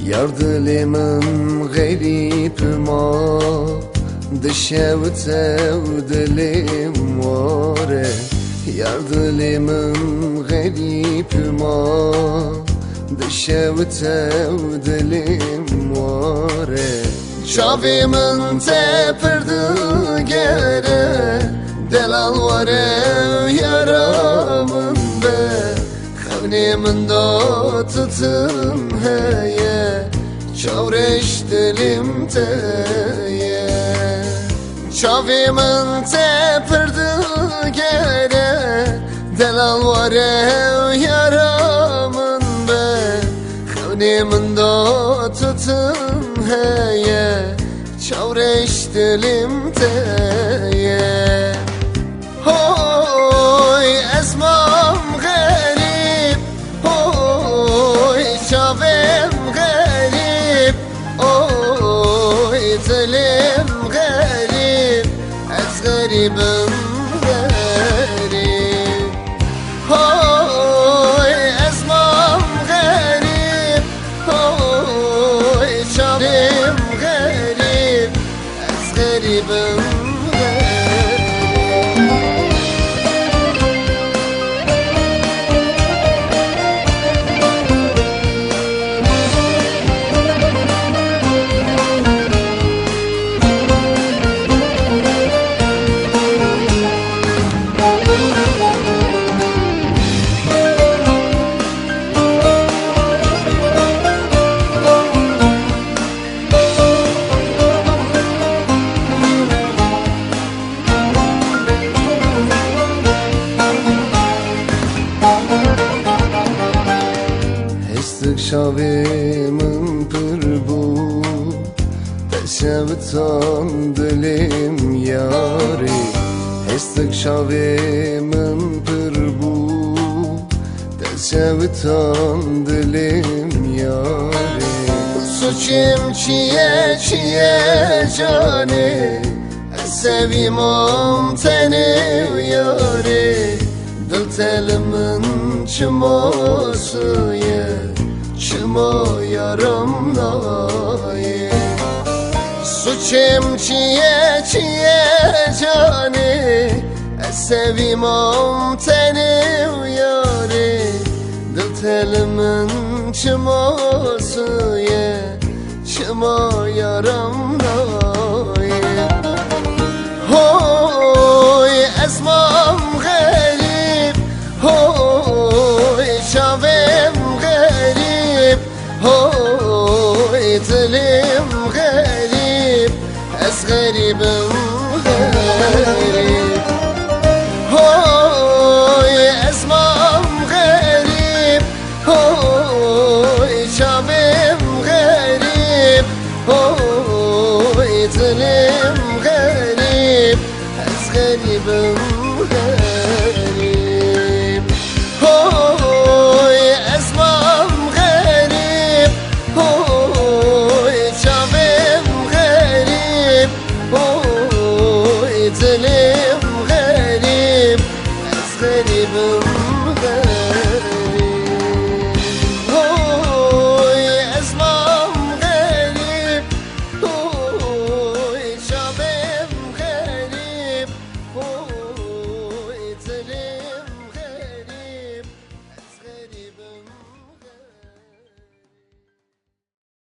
یار دل من غریب ما دشوت و دلم واره یار دل من غریب ما دشوت و دلم واره چاوی من تپرده گره دلال واره یارامن به خونی من دا تتم هیه چاورش دلم تیه چاوی من تپرده گره دلال واره یارامن به خونی من دا تتم هیه چاورش دلم تیه هوی اسمم غریب هوی چاوم غریب هوی دلم غریب از غریبم غریب هوی اسمم غریب هوی چاوم غریب از غریبم شاوی من پر بو دشوتان دلم یاری هستک شاوی من پر بو دشوتان دلم یاری سوچم چیه چیه جانه سویمم تنه یاری دل تل من چما سویه چما یارم نایه سوچم چیه چیه جانه سویمم تنه یاره دل تل من چما سویه چما یارم نایه هوی اسمم